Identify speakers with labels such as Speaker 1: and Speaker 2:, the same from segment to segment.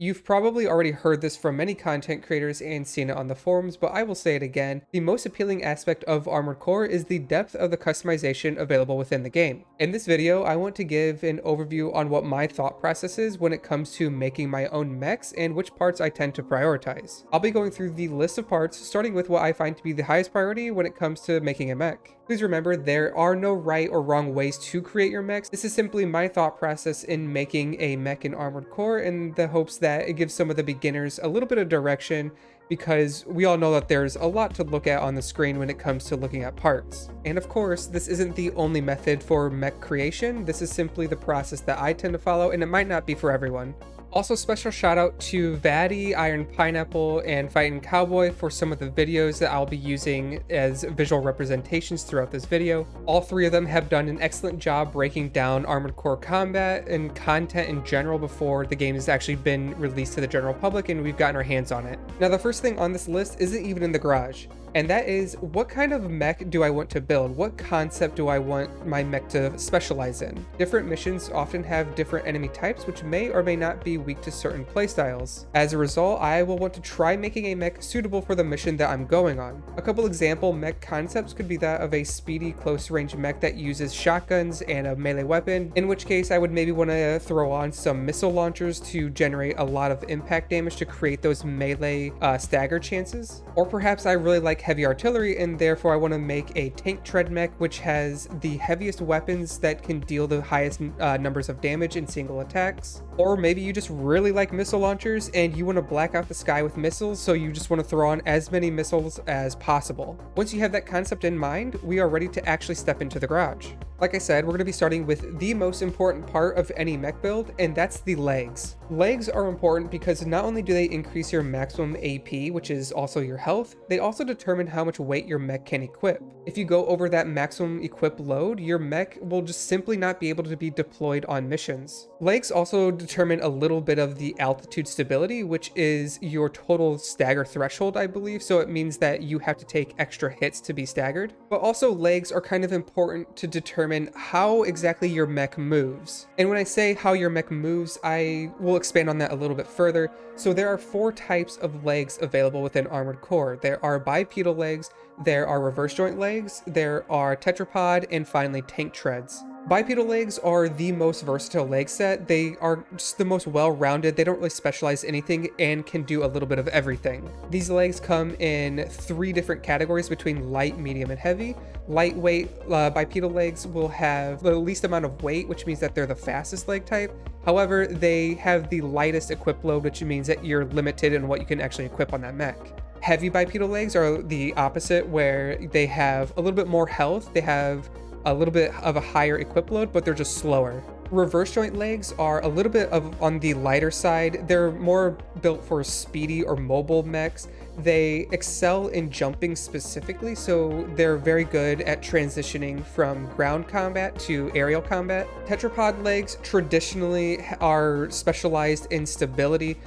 Speaker 1: You've probably already heard this from many content creators and seen it on the forums, but I will say it again. The most appealing aspect of Armored Core is the depth of the customization available within the game. In this video, I want to give an overview on what my thought process is when it comes to making my own mechs and which parts I tend to prioritize. I'll be going through the list of parts, starting with what I find to be the highest priority when it comes to making a mech. Please remember, there are no right or wrong ways to create your mechs. This is simply my thought process in making a mech in Armored Core in the hopes that it gives some of the beginners a little bit of direction, because we all know that there's a lot to look at on the screen when it comes to looking at parts. And of course, this isn't the only method for mech creation. This is simply the process that I tend to follow, and it might not be for everyone. Also, special shout out to Vaddy, Iron Pineapple, and Fightin' Cowboy for some of the videos that I'll be using as visual representations throughout this video. All three of them have done an excellent job breaking down Armored Core combat and content in general before the game has actually been released to the general public and we've gotten our hands on it. Now, the first thing on this list isn't even in the garage, and that is, what kind of mech do I want to build? What concept do I want my mech to specialize in? Different missions often have different enemy types, which may or may not be weak to certain playstyles. As a result, I will want to try making a mech suitable for the mission that I'm going on. A couple example mech concepts could be that of a speedy close range mech that uses shotguns and a melee weapon, in which case I would maybe want to throw on some missile launchers to generate a lot of impact damage to create those melee stagger chances. Or perhaps I really like heavy artillery and therefore I want to make a tank tread mech which has the heaviest weapons that can deal the highest numbers of damage in single attacks. Or maybe you just really like missile launchers and you want to black out the sky with missiles, so you just want to throw on as many missiles as possible. Once you have that concept in mind, we are ready to actually step into the garage. Like I said, we're going to be starting with the most important part of any mech build, and that's the legs. Legs are important because not only do they increase your maximum AP, which is also your health, they also determine how much weight your mech can equip. If you go over that maximum equip load, your mech will just simply not be able to be deployed on missions. Legs also determine a little bit of the altitude stability, which is your total stagger threshold, I believe, so it means that you have to take extra hits to be staggered. But also legs are kind of important to determine how exactly your mech moves. And when I say how your mech moves, I will expand on that a little bit further. So there are 4 types of legs available within Armored Core. There are bipedal legs, there are reverse joint legs, there are tetrapod, and finally tank treads. Bipedal legs are the most versatile leg set. They are just the most well-rounded. They don't really specialize anything and can do a little bit of everything. These legs come in 3 different categories between light, medium, and heavy. Lightweight bipedal legs will have the least amount of weight, which means that they're the fastest leg type. However, they have the lightest equip load, which means that you're limited in what you can actually equip on that mech. Heavy bipedal legs are the opposite, where they have a little bit more health. They have a little bit of a higher equip load, but they're just slower. Reverse joint legs are a little bit on the lighter side. They're more built for speedy or mobile mechs. They excel in jumping specifically, so they're very good at transitioning from ground combat to aerial combat. Tetrapod legs traditionally are specialized in stability.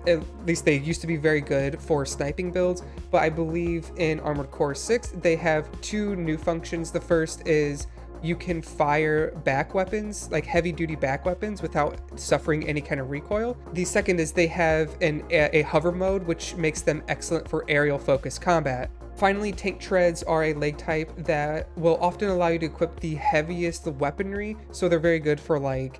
Speaker 1: At least they used to be very good for sniping builds, but I believe in Armored Core 6, they have 2 new functions. The first is you can fire back weapons, like heavy duty back weapons, without suffering any kind of recoil. The second is they have a hover mode, which makes them excellent for aerial focused combat. Finally, tank treads are a leg type that will often allow you to equip the heaviest weaponry, so they're very good for like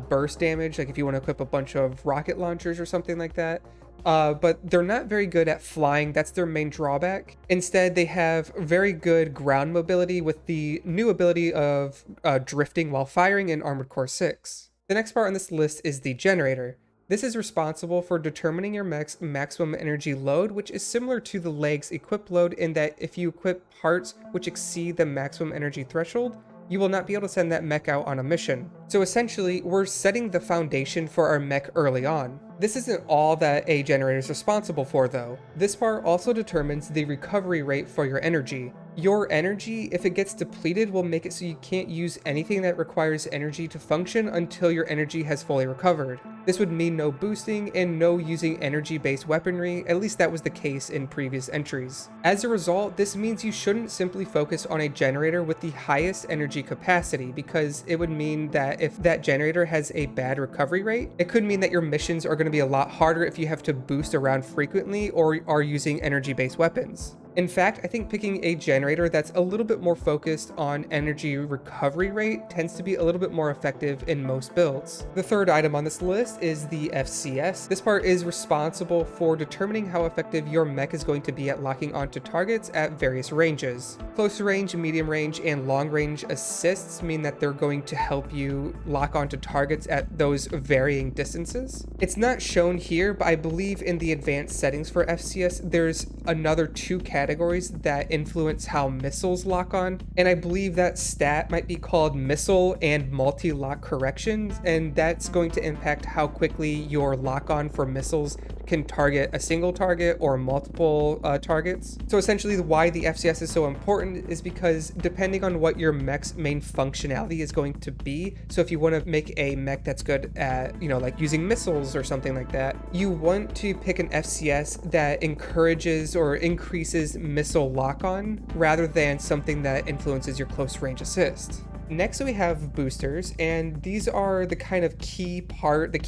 Speaker 1: burst damage, like if you want to equip a bunch of rocket launchers or something like that. But they're not very good at flying. That's their main drawback. Instead, they have very good ground mobility with the new ability of drifting while firing in Armored Core 6. The next part on this list is the generator. This is responsible for determining your mech's maximum energy load, which is similar to the leg's equip load in that if you equip parts which exceed the maximum energy threshold, you will not be able to send that mech out on a mission. So essentially, we're setting the foundation for our mech early on. This isn't all that a generator is responsible for though. This part also determines the recovery rate for your energy. Your energy, if it gets depleted, will make it so you can't use anything that requires energy to function until your energy has fully recovered. This would mean no boosting and no using energy-based weaponry, at least that was the case in previous entries. As a result, this means you shouldn't simply focus on a generator with the highest energy capacity, because it would mean that that if that generator has a bad recovery rate, it could mean that your missions are going to be a lot harder if you have to boost around frequently or are using energy-based weapons. In fact, I think picking a generator that's a little bit more focused on energy recovery rate tends to be a little bit more effective in most builds. The third item on this list is the FCS. This part is responsible for determining how effective your mech is going to be at locking onto targets at various ranges. Close range, medium range, and long range assists mean that they're going to help you lock onto targets at those varying distances. It's not shown here, but I believe in the advanced settings for FCS, there's another 2 categories that influence how missiles lock on, and I believe that stat might be called missile and multi-lock corrections, and that's going to impact how quickly your lock-on for missiles can target a single target or multiple targets. So essentially why the FCS is so important is because depending on what your mech's main functionality is going to be, so if you want to make a mech that's good at, like using missiles or something like that, you want to pick an FCS that encourages or increases missile lock-on rather than something that influences your close range assist. Next we have boosters, and these are the kind of key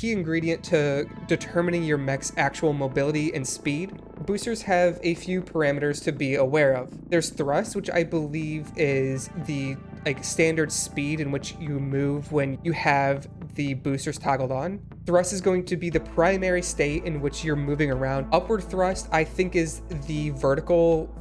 Speaker 1: ingredient to determining your mech's actual mobility and speed. Boosters have a few parameters to be aware of. There's thrust, which I believe is the standard speed in which you move when you have the boosters toggled on. Thrust is going to be the primary state in which you're moving around. Upward thrust, I think, is the vertical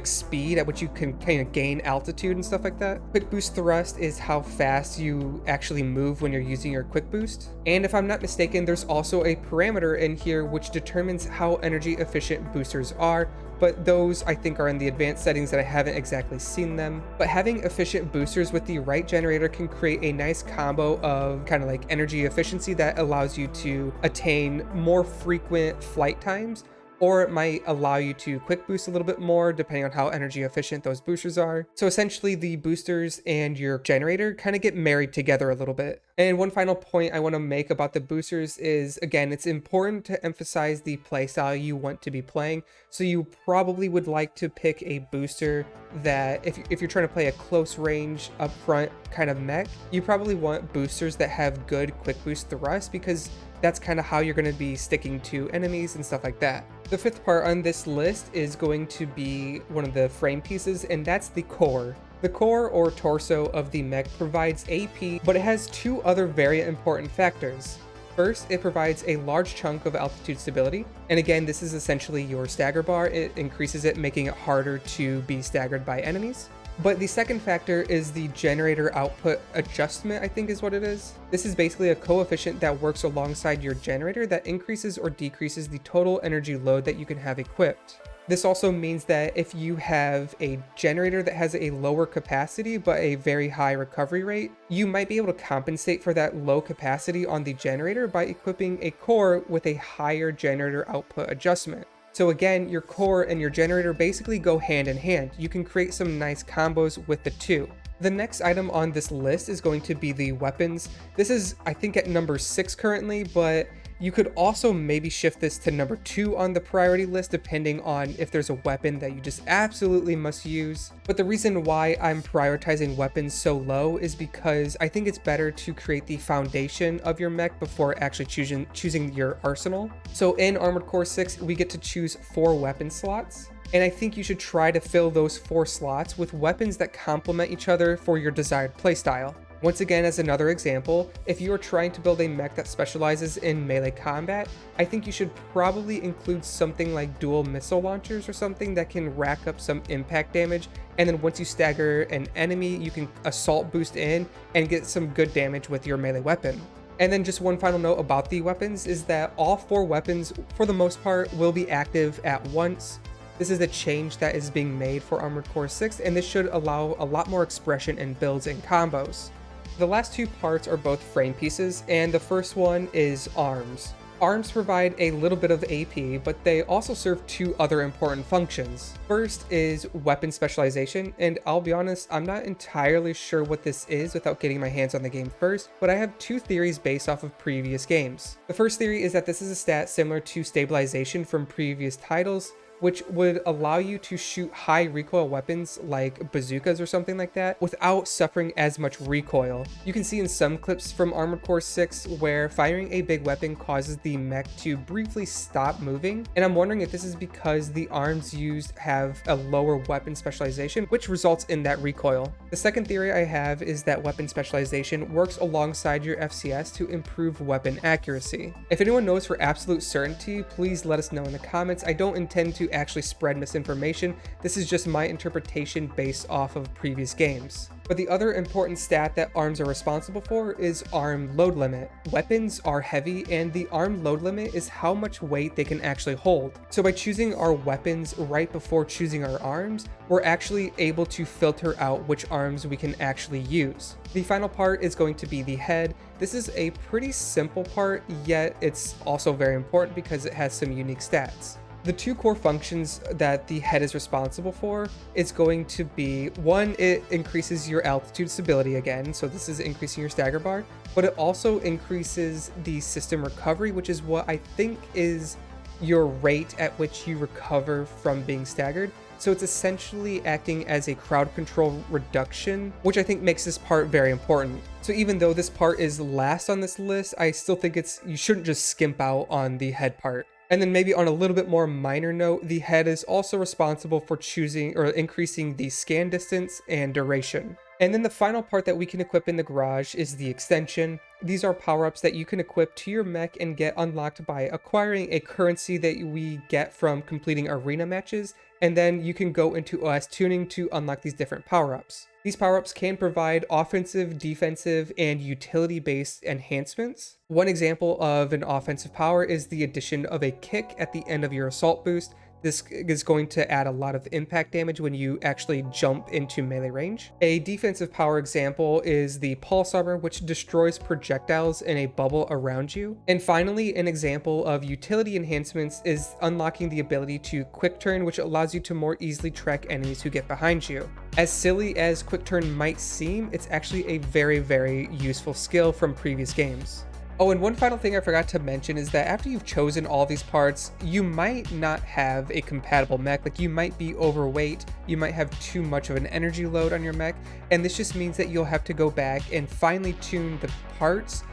Speaker 1: speed at which you can kind of gain altitude and stuff like that. Quick boost thrust is how fast you actually move when you're using your quick boost. And if I'm not mistaken, there's also a parameter in here which determines how energy efficient boosters are, but those I think are in the advanced settings that I haven't exactly seen them. But having efficient boosters with the right generator can create a nice combo of kind of energy efficiency that allows you to attain more frequent flight times, or it might allow you to quick boost a little bit more depending on how energy efficient those boosters are. So essentially the boosters and your generator kind of get married together a little bit. And one final point I want to make about the boosters is, again, it's important to emphasize the playstyle you want to be playing. So you probably would like to pick a booster that if you're trying to play a close range upfront kind of mech, you probably want boosters that have good quick boost thrust, because that's kind of how you're going to be sticking to enemies and stuff like that. The fifth part on this list is going to be one of the frame pieces, and that's the core. The core or torso of the mech provides AP, but it has 2 other very important factors. First, it provides a large chunk of altitude stability, and again, this is essentially your stagger bar. It increases it, making it harder to be staggered by enemies. But the second factor is the generator output adjustment, I think is what it is. This is basically a coefficient that works alongside your generator that increases or decreases the total energy load that you can have equipped. This also means that if you have a generator that has a lower capacity but a very high recovery rate, you might be able to compensate for that low capacity on the generator by equipping a core with a higher generator output adjustment. So again, your core and your generator basically go hand in hand. You can create some nice combos with the 2. The next item on this list is going to be the weapons. This is, I think, at number 6 currently, but you could also maybe shift this to number 2 on the priority list depending on if there's a weapon that you just absolutely must use. But the reason why I'm prioritizing weapons so low is because I think it's better to create the foundation of your mech before actually choosing your arsenal. So in Armored Core 6, we get to choose 4 weapon slots, and I think you should try to fill those 4 slots with weapons that complement each other for your desired playstyle. Once again, as another example, if you are trying to build a mech that specializes in melee combat, I think you should probably include something like dual missile launchers or something that can rack up some impact damage, and then once you stagger an enemy, you can assault boost in and get some good damage with your melee weapon. And then just one final note about the weapons is that all 4 weapons, for the most part, will be active at once. This is a change that is being made for Armored Core 6, and this should allow a lot more expression in builds and combos. The last 2 parts are both frame pieces, and the first one is arms. Arms provide a little bit of AP, but they also serve 2 other important functions. First is weapon specialization, and I'll be honest, I'm not entirely sure what this is without getting my hands on the game first, but I have 2 theories based off of previous games. The first theory is that this is a stat similar to stabilization from previous titles, which would allow you to shoot high recoil weapons like bazookas or something like that without suffering as much recoil. You can see in some clips from Armored Core 6 where firing a big weapon causes the mech to briefly stop moving, and I'm wondering if this is because the arms used have a lower weapon specialization, which results in that recoil. The second theory I have is that weapon specialization works alongside your FCS to improve weapon accuracy. If anyone knows for absolute certainty, please let us know in the comments. I don't intend to actually spread misinformation. This is just my interpretation based off of previous games. But the other important stat that arms are responsible for is arm load limit. Weapons are heavy, and the arm load limit is how much weight they can actually hold. So by choosing our weapons right before choosing our arms, we're actually able to filter out which arms we can actually use. The final part is going to be the head. This is a pretty simple part, yet it's also very important because it has some unique stats. The two core functions that the head is responsible for is going to be, one, it increases your altitude stability again, so this is increasing your stagger bar, but it also increases the system recovery, which is what I think is your rate at which you recover from being staggered. So it's essentially acting as a crowd control reduction, which I think makes this part very important. So even though this part is last on this list, I still think you shouldn't just skimp out on the head part. And then maybe on a little bit more minor note, the head is also responsible for choosing or increasing the scan distance and duration. And then the final part that we can equip in the garage is the extension. These are power-ups that you can equip to your mech and get unlocked by acquiring a currency that we get from completing arena matches, and then you can go into OS tuning to unlock these different power-ups. These power-ups can provide offensive, defensive, and utility-based enhancements. One example of an offensive power is the addition of a kick at the end of your assault boost. This is going to add a lot of impact damage when you actually jump into melee range. A defensive power example is the pulse armor, which destroys projectiles in a bubble around you. And finally, an example of utility enhancements is unlocking the ability to quick turn, which allows you to more easily track enemies who get behind you. As silly as quick turn might seem, it's actually a very, very useful skill from previous games. Oh, and one final thing I forgot to mention is that after you've chosen all these parts, you might not have a compatible mech. Like, you might be overweight, you might have too much of an energy load on your mech, and this just means that you'll have to go back and finely tune the parts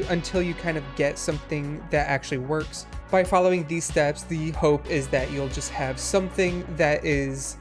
Speaker 1: until you kind of get something that actually works. By following these steps, the hope is that you'll just have something that is,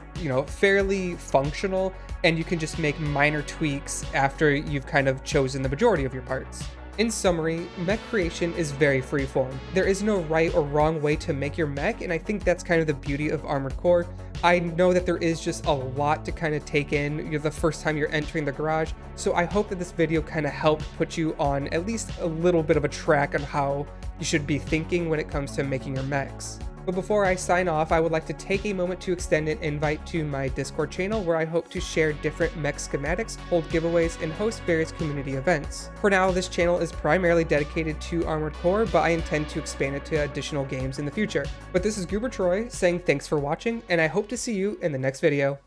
Speaker 1: fairly functional, and you can just make minor tweaks after you've kind of chosen the majority of your parts. In summary, mech creation is very freeform. There is no right or wrong way to make your mech, and I think that's kind of the beauty of Armored Core. I know that there is just a lot to kind of take in the first time you're entering the garage, so I hope that this video kind of helped put you on at least a little bit of a track on how you should be thinking when it comes to making your mechs. But before I sign off, I would like to take a moment to extend an invite to my Discord channel, where I hope to share different mech schematics, hold giveaways, and host various community events. For now, this channel is primarily dedicated to Armored Core, but I intend to expand it to additional games in the future. But this is Goober Troy saying thanks for watching, and I hope to see you in the next video.